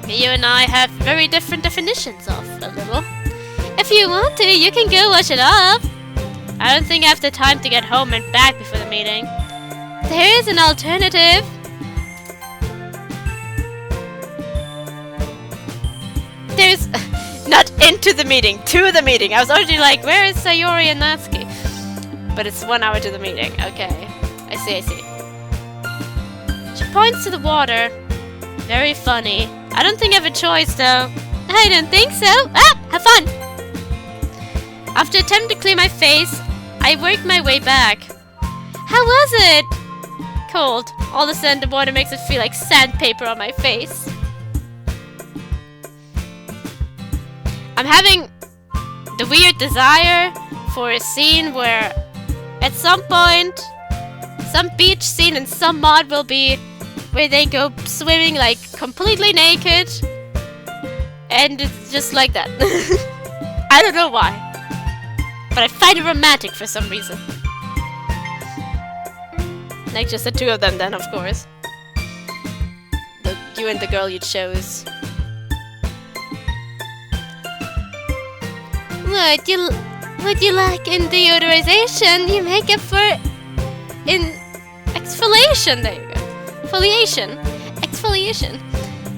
Speaker 1: You and I have very different definitions of a little. If you want to, you can go wash it off. I don't think I have the time to get home and back before the meeting. There is an alternative. There's not into the meeting, to the meeting. I was already like, where is Sayori and Natsuki? But it's 1 hour to the meeting. Okay. I see. She points to the water. Very funny. I don't think I have a choice though. I don't think so. Have fun! After attempting to clear my face, I worked my way back. How was it? Cold. All of a sudden the water makes it feel like sandpaper on my face. I'm having the weird desire for a scene where at some point some beach scene in some mod will be where they go swimming like completely naked and it's just like that. I don't know why, but I find it romantic for some reason. Like just the two of them then, of course. You and the girl you chose. Would you like in deodorization? You make it for in exfoliation. There you go. Exfoliation.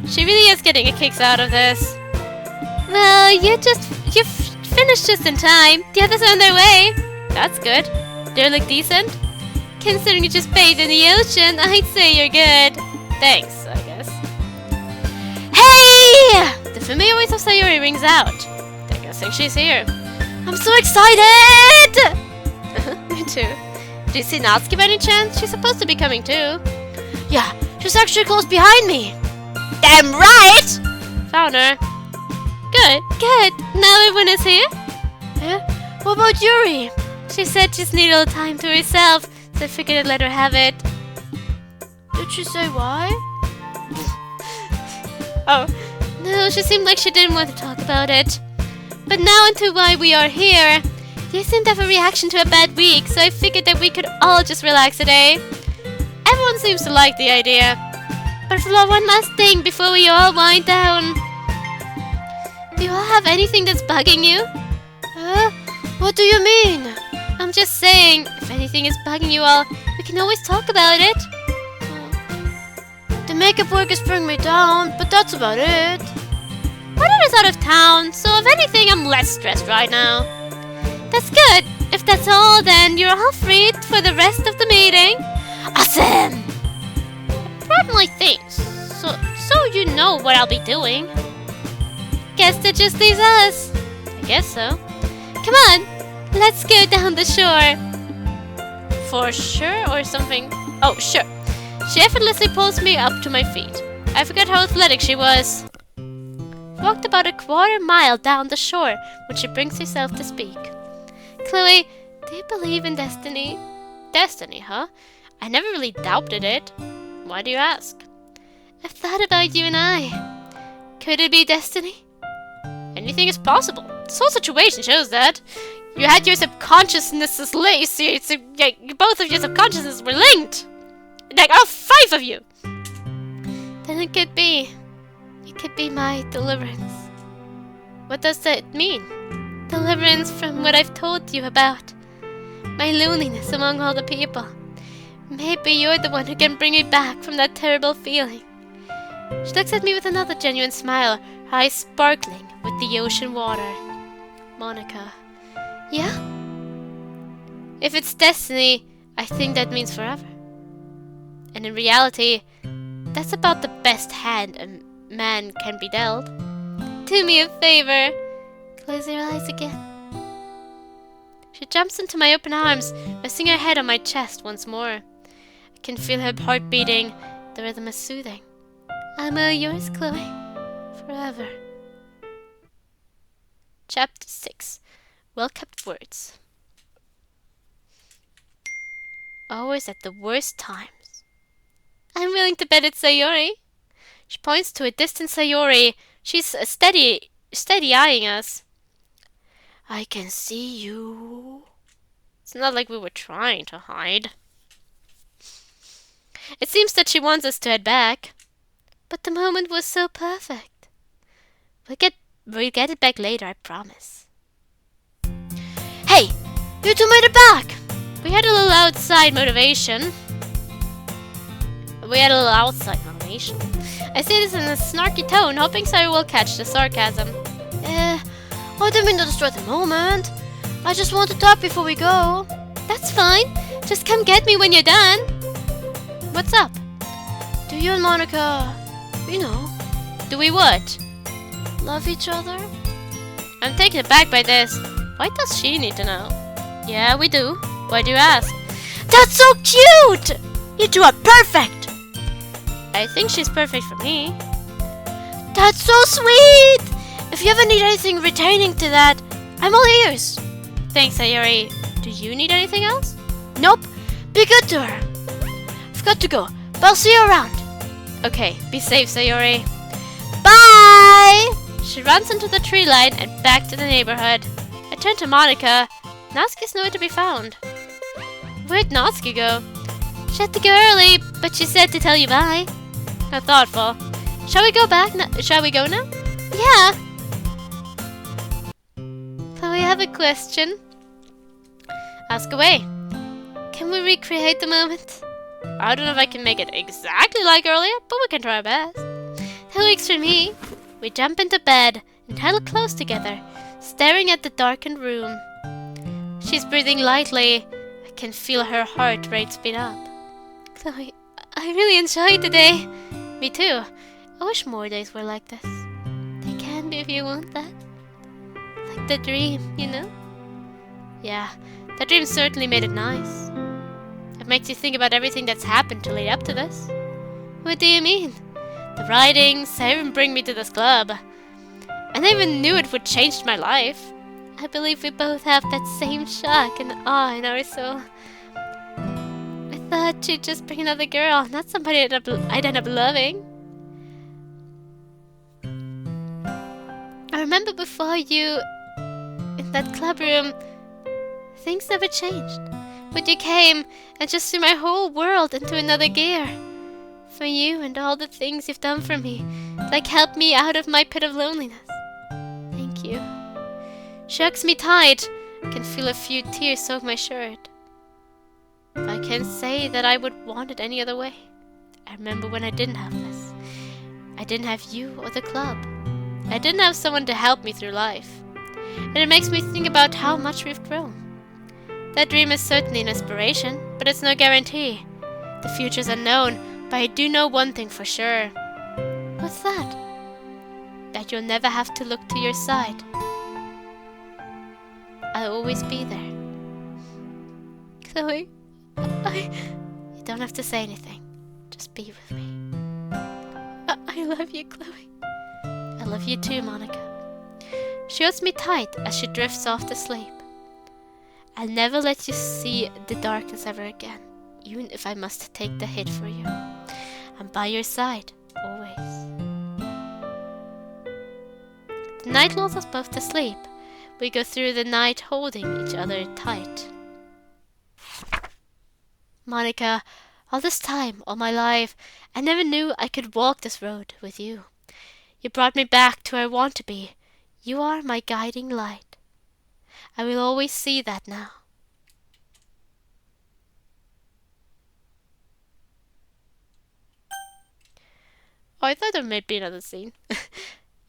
Speaker 1: She really is getting a kicks out of this. Well, you finished just in time. The others are on their way. That's good. They look decent. Considering you just bathed in the ocean, I'd say you're good. Thanks, I guess. Hey! The familiar voice of Sayori rings out. I guess she's here. I'm so excited! Me too. Did you see Natsuki by any chance? She's supposed to be coming too. Yeah, she's actually close behind me. Damn right! Found her. Good. Now everyone is here? Yeah? What about Yuri? She said she just needed a little time to herself, so I figured I'd let her have it. Did she say why? Oh. No, she seemed like she didn't want to talk about it. But now onto why we are here. You seem to have a reaction to a bad week, so I figured that we could all just relax today. Everyone seems to like the idea. But for one last thing before we all wind down. Do you all have anything that's bugging you? What do you mean? I'm just saying, if anything is bugging you all, we can always talk about it. The makeup work is bringing me down, but that's about it. Wonder is out of town, so if anything, I'm less stressed right now. That's good. If that's all, then you're all free for the rest of the meeting. Awesome! I brought my things, so you know what I'll be doing. Guess that just leaves us. I guess so. Come on, let's go down the shore. For sure or something? Oh, sure. She effortlessly pulls me up to my feet. I forgot how athletic she was. walked about a quarter mile down the shore when she brings herself to speak. Chloe, do you believe in destiny? Destiny, huh? I never really doubted it. Why do you ask? I've thought about you and I. Could it be destiny? Anything is possible. This whole situation shows that. You had your subconsciousnesses linked. So both of your subconsciousnesses were linked. Like all 5 of you. Then it could be. It could be my deliverance. What does that mean? Deliverance from what I've told you about. My loneliness among all the people. Maybe you're the one who can bring me back from that terrible feeling. She looks at me with another genuine smile, her eyes sparkling with the ocean water. Monika. Yeah? If it's destiny, I think that means forever. And in reality, that's about the best hand a man can be dealt. Do me a favor. Close your eyes again. She jumps into my open arms, resting her head on my chest once more. I can feel her heart beating. The rhythm is soothing. I'm all yours, Chloe. Forever. Chapter 6. Well-kept words. Always at the worst times. I'm willing to bet it's Sayori. She points to a distant Sayori. She's steady eyeing us. I can see you. It's not like we were trying to hide. It seems that she wants us to head back. But the moment was so perfect. We'll get it back later, I promise. Hey! You two made it back! We had a little outside motivation. I say this in a snarky tone, hoping Sayori will catch the sarcasm.
Speaker 2: I didn't mean to destroy the moment. I just want to talk before we go.
Speaker 1: That's fine. Just come get me when you're done. What's up?
Speaker 2: Do you and Monika, you know,
Speaker 1: do we what?
Speaker 2: love each other?
Speaker 1: I'm taken aback by this. Why does she need to know? Yeah, we do. Why do you ask?
Speaker 2: That's so cute! You two are perfect!
Speaker 1: I think she's perfect for me.
Speaker 2: That's so sweet! If you ever need anything retaining to that, I'm all ears.
Speaker 1: Thanks, Sayori. Do you need anything else?
Speaker 2: Nope. Be good to her. I've got to go, but I'll see you around.
Speaker 1: Okay, be safe, Sayori.
Speaker 2: Bye!
Speaker 1: She runs into the tree line and back to the neighborhood. I turn to Monika. Natsuki's nowhere to be found. Where'd Natsuki go? She had to go early, but she said to tell you bye. How thoughtful. Shall we go back? Shall we go now? Yeah. Chloe, I have a question. Ask away. Can we recreate the moment? I don't know if I can make it exactly like earlier, but we can try our best. 2 weeks for me. We jump into bed and huddle close together, staring at the darkened room. She's breathing lightly. I can feel her heart rate speed up. Chloe, I really enjoyed today. Me too. I wish more days were like this. They can be if you want that. Like the dream, you know? Yeah, that dream certainly made it nice. It makes you think about everything that's happened to lead up to this. What do you mean? The writings, even bring me to this club. I never even knew it would change my life. I believe we both have that same shock and awe in our soul. I thought she'd just bring another girl, not somebody I'd end up loving. I remember before you, in that club room, things never changed. But you came and just threw my whole world into another gear. For you and all the things you've done for me, like helped me out of my pit of loneliness. Thank you. She hugs me tight. I can feel a few tears soak my shirt. I can't say that I would want it any other way. I remember when I didn't have this. I didn't have you or the club. I didn't have someone to help me through life. And it makes me think about how much we've grown. That dream is certainly an inspiration, but it's no guarantee. The future's unknown, but I do know one thing for sure. What's that? That you'll never have to look to your side. I'll always be there. Chloe, You don't have to say anything. Just be with me. I love you, Chloe. I love you too, Monika. She holds me tight as she drifts off to sleep. I'll never let you see the darkness ever again, even if I must take the hit for you. I'm by your side, always. The night lulls us both to sleep. We go through the night holding each other tight. Monika, all this time, all my life, I never knew I could walk this road with you. You brought me back to where I want to be. You are my guiding light. I will always see that now. Oh, I thought there might be another scene.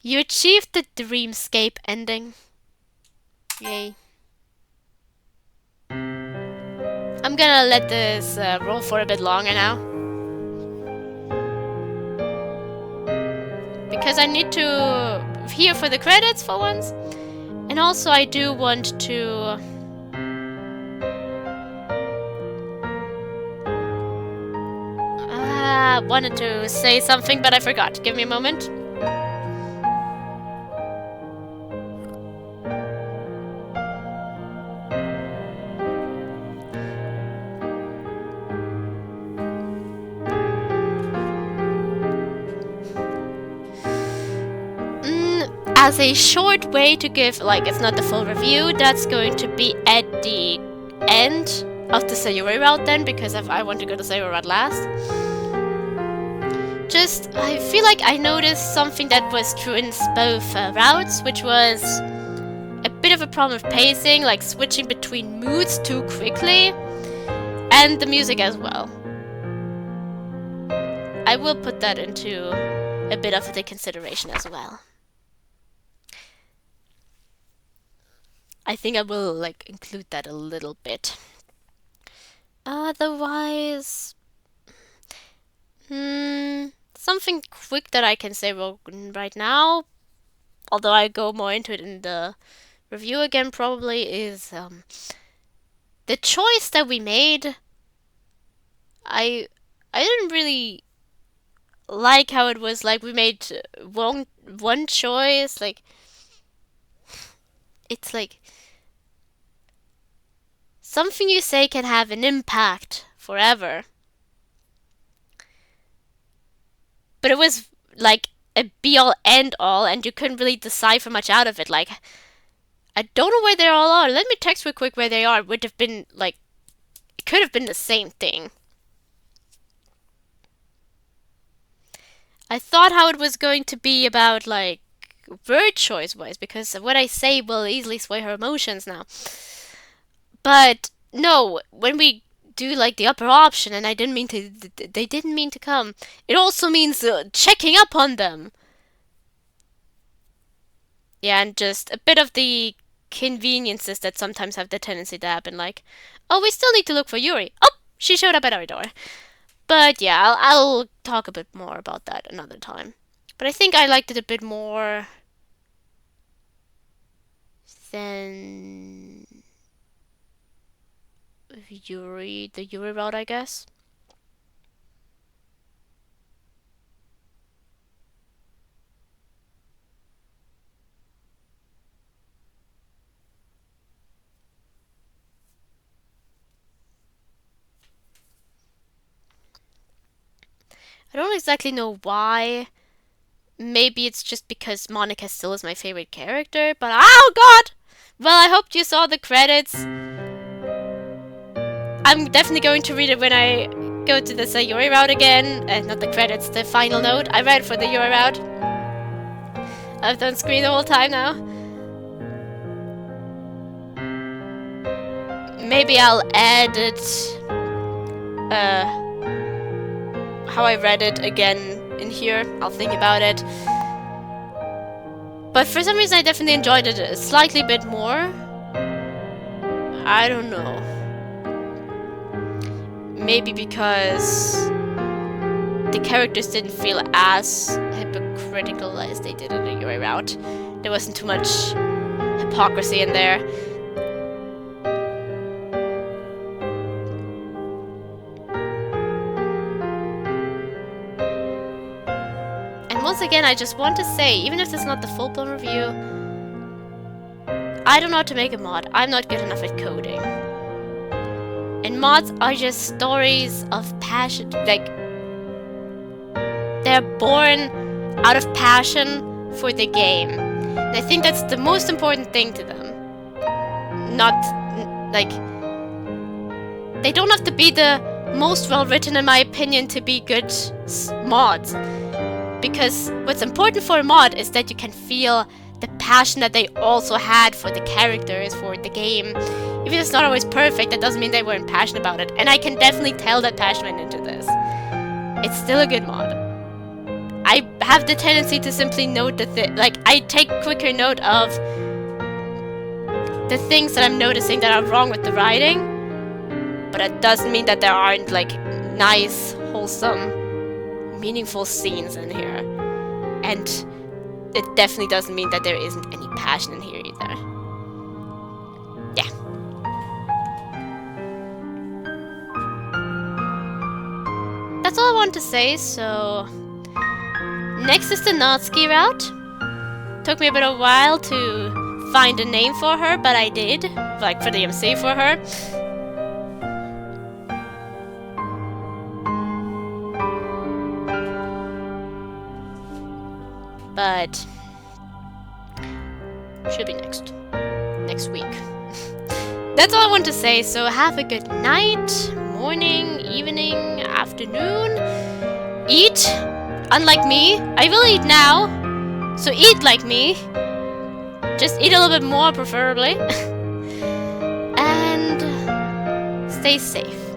Speaker 1: You achieved the dreamscape ending. Yay. I'm gonna let this roll for a bit longer now. Because I need to hear for the credits for once. And also I do want to... wanted to say something, but I forgot. Give me a moment. As a short way to give, like, it's not the full review, that's going to be at the end of the Sayuri route then, because I want to go to Sayuri route last. Just, I feel like I noticed something that was true in both routes, which was a bit of a problem of pacing, like switching between moods too quickly, and the music as well. I will put that into a bit of the consideration as well. I think I will, like, include that a little bit. Otherwise... something quick that I can say right now, although I go more into it in the review again probably, is the choice that we made. I didn't really like how it was, like, we made one choice, like, it's like something you say can have an impact forever. But it was like a be-all, end-all, and you couldn't really decipher much out of it. Like, I don't know where they all are. Let me text real quick where they are. Would have been, like, it could have been the same thing. I thought how it was going to be about, like, word choice-wise, because what I say will easily sway her emotions now. But, no, when we do, like, the upper option, and they didn't mean to come, it also means checking up on them. Yeah, and just a bit of the conveniences that sometimes have the tendency to happen, like, oh, we still need to look for Yuri. Oh, she showed up at our door. But yeah, I'll talk a bit more about that another time. But I think I liked it a bit more than the Yuri route, I guess. I don't exactly know why. Maybe it's just because Monika still is my favorite character, but oh god! Well, I hope you saw the credits. I'm definitely going to read it when I go to the Sayuri route again. Not the credits, the final note. I read for the Yuri route. I've done screen the whole time now. Maybe I'll add it, how I read it again in here. I'll think about it. But for some reason I definitely enjoyed it a slightly bit more. I don't know. Maybe because the characters didn't feel as hypocritical as they did in the Yuri route. There wasn't too much hypocrisy in there. once again, I just want to say, even if it's not the full-blown review, I don't know how to make a mod. I'm not good enough at coding. And mods are just stories of passion. Like, they're born out of passion for the game. And I think that's the most important thing to them. Not, like... They don't have to be the most well-written, in my opinion, to be good mods. Because what's important for a mod is that you can feel the passion that they also had for the characters, for the game. Even if it's not always perfect, that doesn't mean they weren't passionate about it. And I can definitely tell that passion went into this. It's still a good mod. I have the tendency to simply note the I take quicker note of the things that I'm noticing that are wrong with the writing. But that doesn't mean that there aren't, like, nice, wholesome, meaningful scenes in here. And it definitely doesn't mean that there isn't any passion in here either. Yeah. That's all I want to say, so... Next is the Natsuki route. Took me a bit of a while to find a name for her, but I did. Like, for the MC for her. But should be next week. That's all I want to say. So have a good night, morning, evening, afternoon. Eat. Unlike me, I will eat now. So eat like me. Just eat a little bit more, preferably. And stay safe.